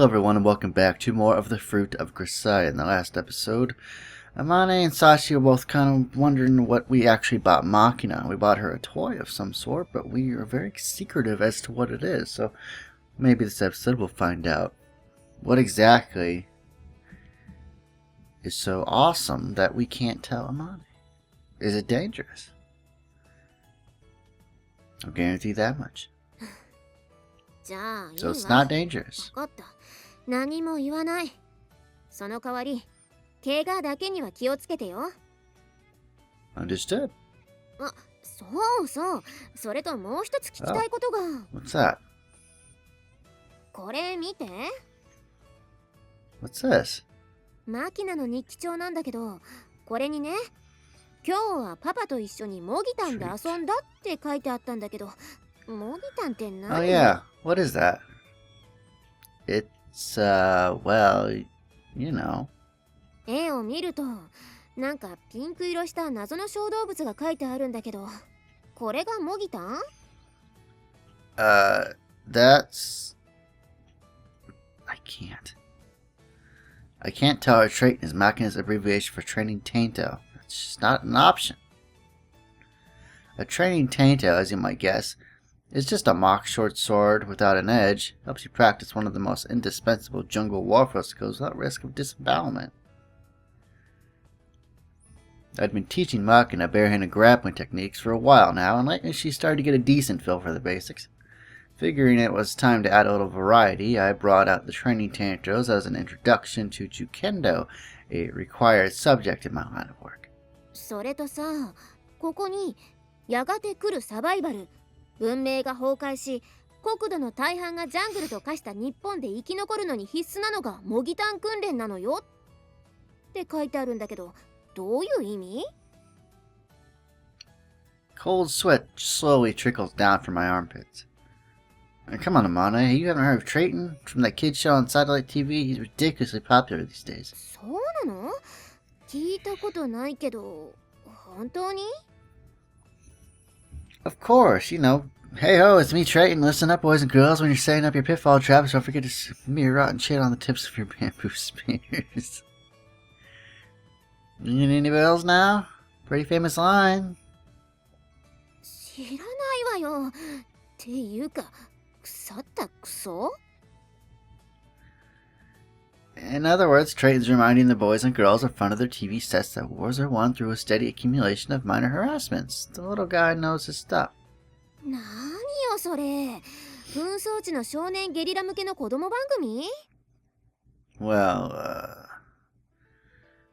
Hello everyone and welcome back to more of the Fruit of Grisaia. In the last episode, Amane and Sashi were both kind of wondering what we actually bought Makina. We bought her a toy of some sort, but we are very secretive as to what it is, so maybe this episode we'll find out what exactly is so awesome that we can't tell Amane. Is it dangerous? I'll guarantee that much. So it's not dangerous. わかった。何も言わない。その代わり、怪我だけには気をつけてよ。Understood. あ、そうそう。それともう一つ聞きたいことが。What's that? これ見て。What's this? マキナの日記帳なんだけど、これにね、今日はパパと一緒にモギタンで遊んだって書いてあったんだけど、モギタンって何？ Oh yeah, what is that? It's, well, you know. 絵を見ると、なんかピンク色した謎の小動物が書いてあるんだけど、これがモギタン？ That's... I can't tell our trait is Makina's abbreviation for training Tainto. It's just not an option. A training Tainto, as you might guess, is just a mock short sword without an edge. Helps you practice one of the most indispensable jungle warfare skills without risk of disembowelment. I'd been teaching Makina barehanded grappling techniques for a while now, and lately she started to get a decent feel for the basics. Figuring it was time to add a little variety, I brought out the training tantros as an introduction to Jukendo, a required subject in my line of work. それとさ、ここにやがて来るサバイバル、文明が崩壊し、国土の大半がジャングルと化した日本で生き残るのに必須なのが模擬単訓練なのよって書いてあるんだけど、どういう意味？ Cold sweat slowly trickles down from my armpits. Come on, Amane, you haven't heard of Trayton from that kid show on satellite TV? He's ridiculously popular these days. そうなの？聞いたことないけど、本当に？ Of course, you know. Hey ho, it's me, Trayton. Listen up, boys and girls. When you're setting up your pitfall traps, don't forget to smear rotten shit on the tips of your bamboo spears. Ringing any bells now? Pretty famous line. 知らないわよ。っていうか、腐ったクソ？ In other words, Trayton's reminding the boys and girls in front of their TV sets that wars are won through a steady accumulation of minor harassments. The little guy knows his stuff. 何よそれ。紛争地の少年ゲリラ向けの子供番組？ Well,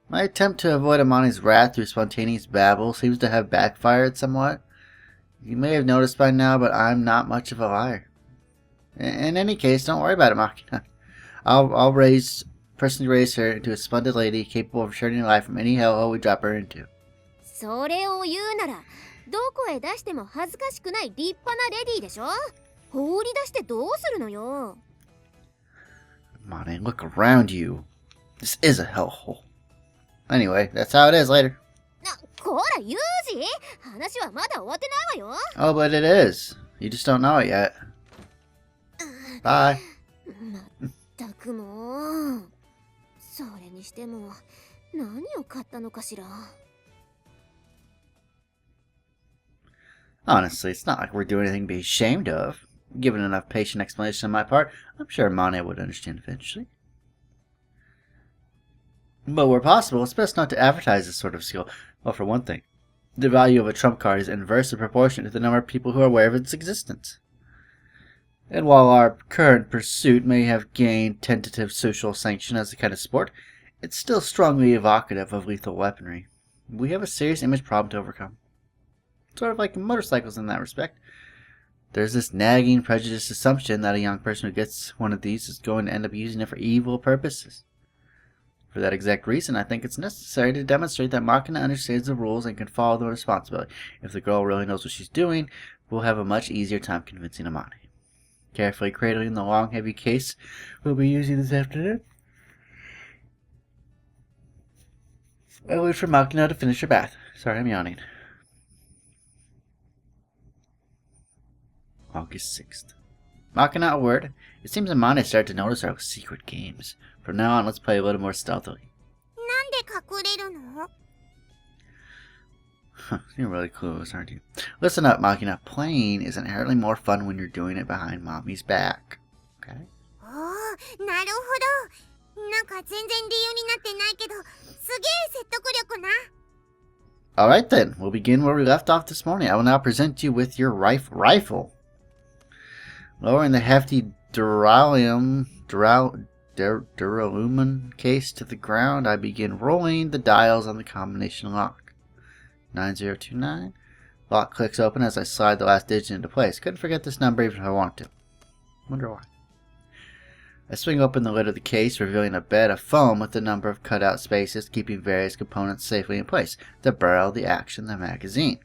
my attempt to avoid Amani's wrath through spontaneous babble seems to have backfired somewhat. You may have noticed by now, but I'm not much of a liar. In any case, don't worry about it, Makina. I'll personally raise her into a splendid lady capable of returning life from any hellhole we drop her into. それを言うなら、どこへ出しても恥ずかしくない立派なレディーでしょ？放り出してどうするのよ？ Amane, look around you. This is a hellhole. Anyway, that's how it is later. こら、ユージ！話はまだ終わってないわよ。 Oh, but it is. You just don't know it yet. Bye. まったくもう。それにしても、何を買ったのかしら。Honestly, it's not like we're doing anything to be ashamed of. Given enough patient explanation on my part, I'm sure Mane would understand eventually. But where possible, it's best not to advertise this sort of skill. Well, for one thing, the value of a trump card is inversely proportionate to the number of people who are aware of its existence. And while our current pursuit may have gained tentative social sanction as a kind of sport, it's still strongly evocative of lethal weaponry. We have a serious image problem to overcome. Sort of like motorcycles in that respect. There's this nagging, prejudiced assumption that a young person who gets one of these is going to end up using it for evil purposes. For that exact reason, I think it's necessary to demonstrate that Makina understands the rules and can follow the responsibility. If the girl really knows what she's doing, we'll have a much easier time convincing Amane. Carefully cradling the long, heavy case we'll be using this afternoon, I wait for Makina to finish her bath. Sorry, I'm yawning. August 6th. Mocking out a word, it seems Amane started to notice our secret games. From now on, let's play a little more stealthily. なんで隠れるの？ You're really clueless, aren't you? Listen up, Makina. Playing is inherently more fun when you're doing it behind Mommy's back. Okay? おー、なるほど。なんか全然理由になってないけど、すげえ説得力な。Alright then, we'll begin where we left off this morning. I will now present you with your rifle. Lowering the hefty duralumin case to the ground, I begin rolling the dials on the combination lock. 9029. Lock clicks open as I slide the last digit into place. Couldn't forget this number even if I wanted to. Wonder why. I swing open the lid of the case, revealing a bed of foam with a number of cutout spaces, keeping various components safely in place. The barrel, the action, the magazine.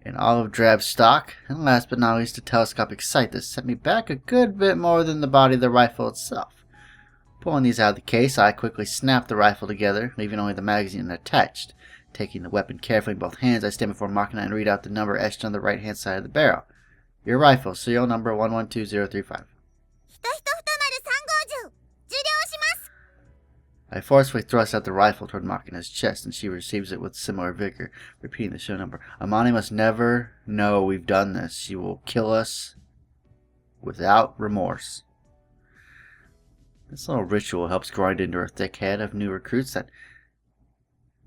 An olive drab stock, and last but not least a telescopic sight that set me back a good bit more than the body of the rifle itself. Pulling these out of the case, I quickly snap the rifle together, leaving only the magazine attached. Taking the weapon carefully in both hands, I stand before Makina and read out the number etched on the right-hand side of the barrel. Your rifle, serial number 112035. I forcefully thrust out the rifle toward Makina's chest, and she receives it with similar vigor, repeating the show number. Amane must never know we've done this. She will kill us without remorse. This little ritual helps grind into her thick head of new recruits that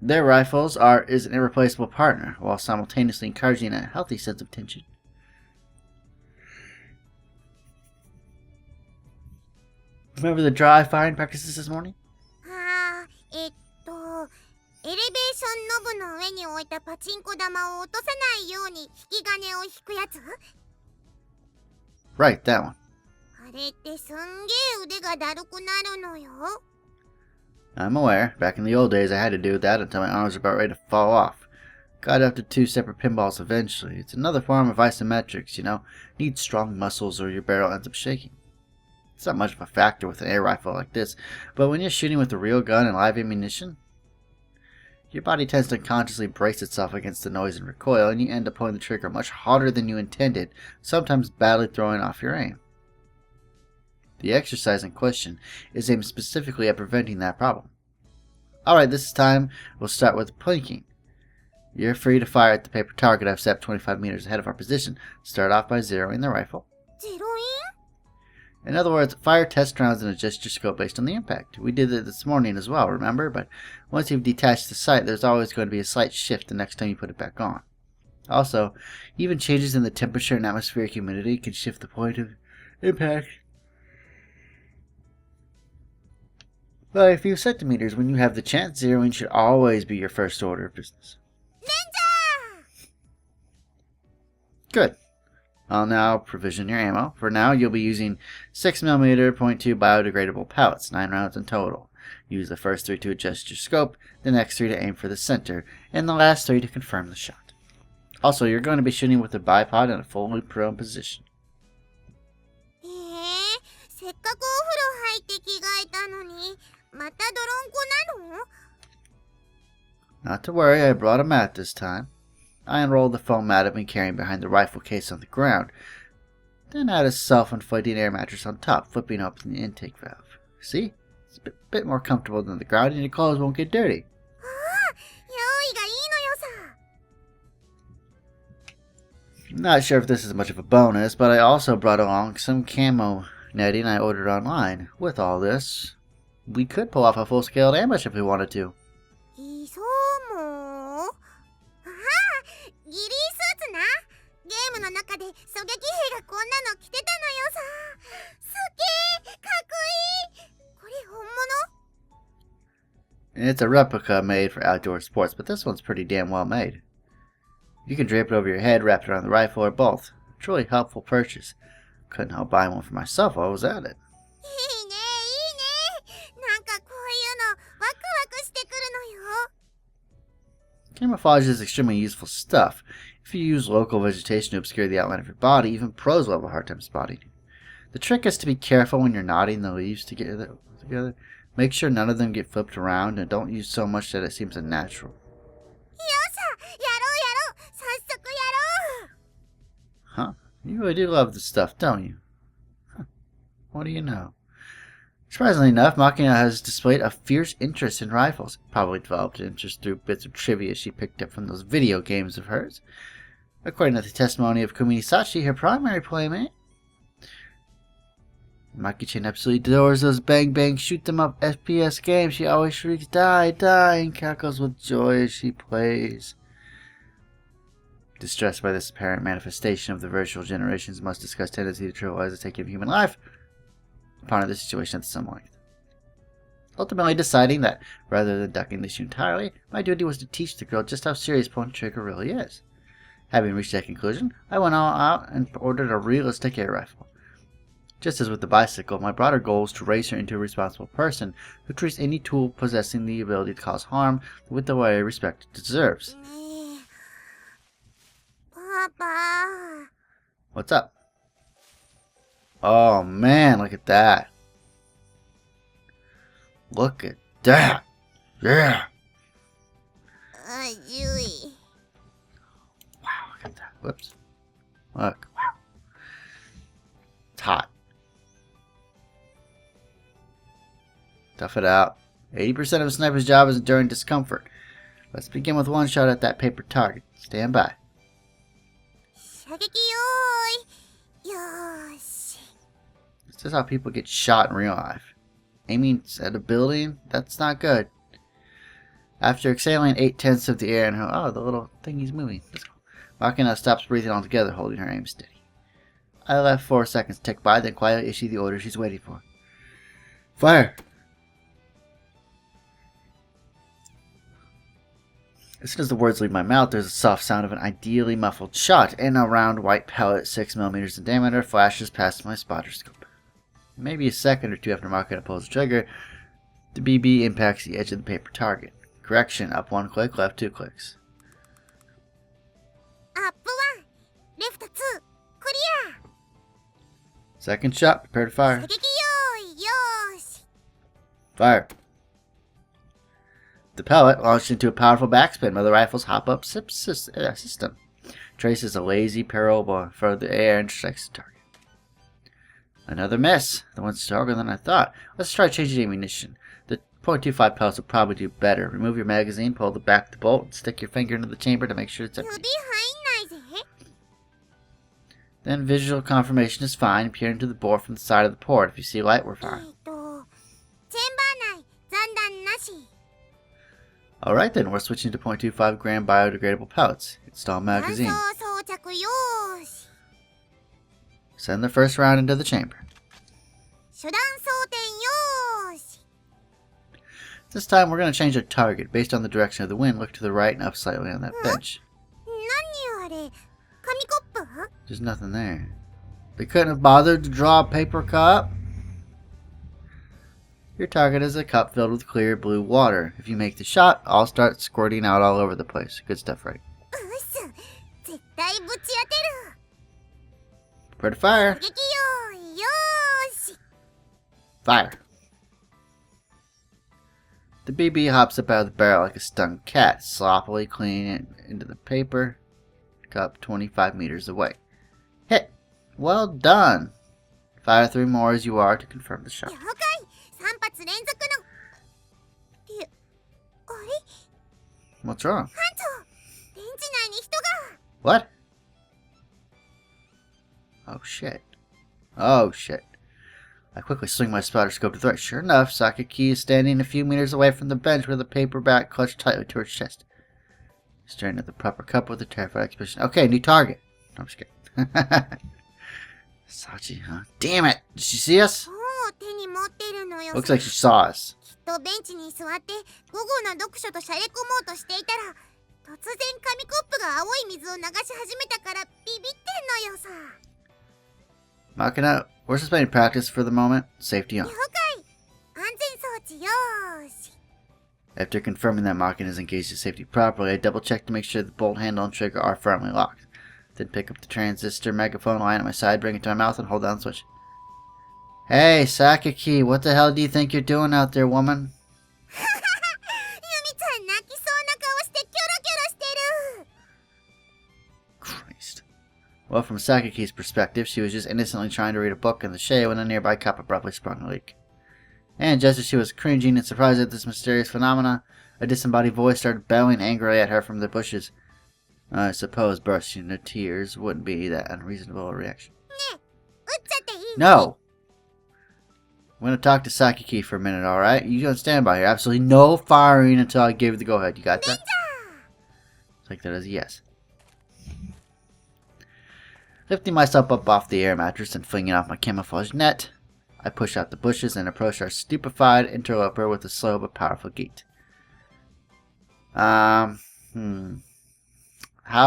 their rifles is an irreplaceable partner, while simultaneously encouraging a healthy sense of tension. Remember the dry firing practices this morning? エレベーションノブの上に置いたパチンコ玉を落とさないように引き金を引くやつ？ Right, that one. あれってすんげえ腕がだるくなるのよ。 I'm aware. Back in the old days, I had to do that until my arms were about ready to fall off. Got up to 2 separate pinballs eventually. It's another form of isometrics, you know. Need strong muscles or your barrel ends up shaking. It's not much of a factor with an air rifle like this, but when you're shooting with a real gun and live ammunition, your body tends to unconsciously brace itself against the noise and recoil, and you end up pulling the trigger much harder than you intended, sometimes badly throwing off your aim. The exercise in question is aimed specifically at preventing that problem. Alright, this time we'll start with plinking. You're free to fire at the paper target I've set up 25 meters ahead of our position. Start off by zeroing the rifle. In other words, fire test rounds and adjust your scope based on the impact. We did it this morning as well, remember? But once you've detached the sight, there's always going to be a slight shift the next time you put it back on. Also, even changes in the temperature and atmospheric humidity can shift the point of impact by a few centimeters. When you have the chance, zeroing should always be your first order of business. Good. I'll now provision your ammo. For now, you'll be using 6mm .2 biodegradable pellets, 9 rounds in total. Use the first 3 to adjust your scope, the next 3 to aim for the center, and the last 3 to confirm the shot. Also, you're going to be shooting with a bipod in a fully prone position. せっかくお風呂入って着替えたのに、また泥んこなの? Not to worry, I brought a mat this time. I unrolled the foam mat I've been carrying behind the rifle case on the ground, then add a self-inflating air mattress on top, flipping open the intake valve. See? It's a bit more comfortable than the ground, and your clothes won't get dirty. Not sure if this is much of a bonus, but I also brought along some camo netting I ordered online. With all this, we could pull off a full-scale ambush if we wanted to. ギリースーツな。ゲームの中で狙撃兵がこんなの着てたのよさ。すげえかっこいい。これ本物? It's a replica made for outdoor sports, but this one's pretty damn well made. You can drape it over your head, wrap it around the rifle, or both. Truly helpful purchase. Couldn't help buying one for myself while I was at it. いいねいいね。なんかこういうのワクワクしてくるのよ。 Camouflage is extremely useful stuff. If you use local vegetation to obscure the outline of your body, even pros will have a hard time spotting you. The trick is to be careful when you're knotting the leaves together. Make sure none of them get flipped around, and don't use so much that it seems unnatural. Huh? You really do love this stuff, don't you? Huh. What do you know? Surprisingly enough, Makina has displayed a fierce interest in rifles. Probably developed an interest through bits of trivia she picked up from those video games of hers. According to the testimony of Kumisachi, her primary playmate, Maki-chan absolutely adores those bang-bang shoot-them-up FPS games. She always shrieks, "Die, die," and cackles with joy as she plays. Distressed by this apparent manifestation of the virtual generation's most discussed tendency to trivialize the taking of human life, I pondered the situation at some length. Ultimately deciding that, rather than ducking the issue entirely, my duty was to teach the girl just how serious pulling trigger really is. Having reached that conclusion, I went all out and ordered a realistic air rifle. Just as with the bicycle, my broader goal is to raise her into a responsible person who treats any tool possessing the ability to cause harm with the way respect it deserves. Papa. What's up? Oh man, look at that. Look at that. Yeah. Julie. Wow, look at that. Whoops. Look. Wow. It's hot. Tough it out. 80% of a sniper's job is enduring discomfort. Let's begin with one shot at that paper target. Stand by. This is how people get shot in real life. Aiming at a building? That's not good. After exhaling 8/10 of the air in her... Oh, the little thingy's moving. Makina stops breathing altogether, holding her aim steady. I let 4 seconds tick by, then quietly issue the order she's waiting for. Fire! As soon as the words leave my mouth, there's a soft sound of an ideally muffled shot, and a round white pellet 6mm in diameter flashes past my spotter scope. Maybe a second or two after Makina pulls the trigger, the BB impacts the edge of the paper target. Correction, up 1 click, left 2 clicks. Up 1, left 2, clear. Second shot, prepare to fire. Fire. The pellet launched into a powerful backspin by the rifle's hop-up system. Traces a lazy parabol for the air and strikes the target. Another miss. The one's stronger than I thought. Let's try changing ammunition. The .25 pellets will probably do better. Remove your magazine, pull the back the bolt, and stick your finger into the chamber to make sure it's empty. Then visual confirmation is fine. Peer into the bore from the side of the port. If you see light, we're fine. Alright then, we're switching to .25 gram biodegradable pellets. Install magazine. Send the first round into the chamber. This time we're going to change our target. Based on the direction of the wind, look to the right and up slightly on that bench. There's nothing there. They couldn't have bothered to draw a paper cup? Your target is a cup filled with clear blue water. If you make the shot, I'll start squirting out all over the place. Good stuff, right? Prepare to fire. Fire. The BB hops up out of the barrel like a stung cat, sloppily cleaning it into the paper cup 25 meters away. Hit! Well done! Fire 3 more as you are to confirm the shot. What's wrong? What? Oh shit. Oh shit. I quickly swing my spotter scope to the right. Sure enough, Sakaki is standing a few meters away from the bench with a paperback clutched tightly to her chest. Staring at the proper cup with a terrified expression. Okay, new target. No, I'm just kidding. Sachi, huh? Damn it! Did she see us? Looks like she saw us. Makina, we're suspending practice for the moment. Safety on. After confirming that Makina is engaged in safety properly, I double check to make sure the bolt handle and trigger are firmly locked. Then pick up the transistor megaphone line at my side, bring it to my mouth, and hold down the switch. Hey, Sakaki, what the hell do you think you're doing out there, woman? Christ. Well, from Sakiki's perspective, she was just innocently trying to read a book in the shade when a nearby cup abruptly sprung a leak. And just as she was cringing and surprised at this mysterious phenomena, a disembodied voice started bellowing angrily at her from the bushes. I suppose bursting into tears wouldn't be that unreasonable a reaction. No! I'm going to talk to Sakiki for a minute, alright? You don't stand by here. Absolutely no firing until I give you the go-ahead. You got that? Take that as a yes. Lifting myself up off the air mattress and flinging off my camouflage net, I push out the bushes and approach our stupefied interloper with a slow but powerful gait. How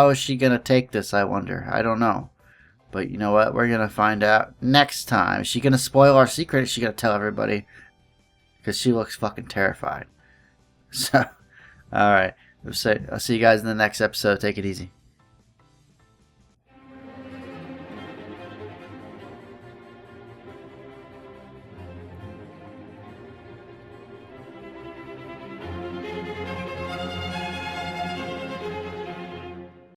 is she gonna take this, I wonder? I don't know. But you know what? We're gonna find out next time. Is she gonna spoil our secret? Is she gonna tell everybody? Because she looks fucking terrified. So, alright. I'll see you guys in the next episode. Take it easy.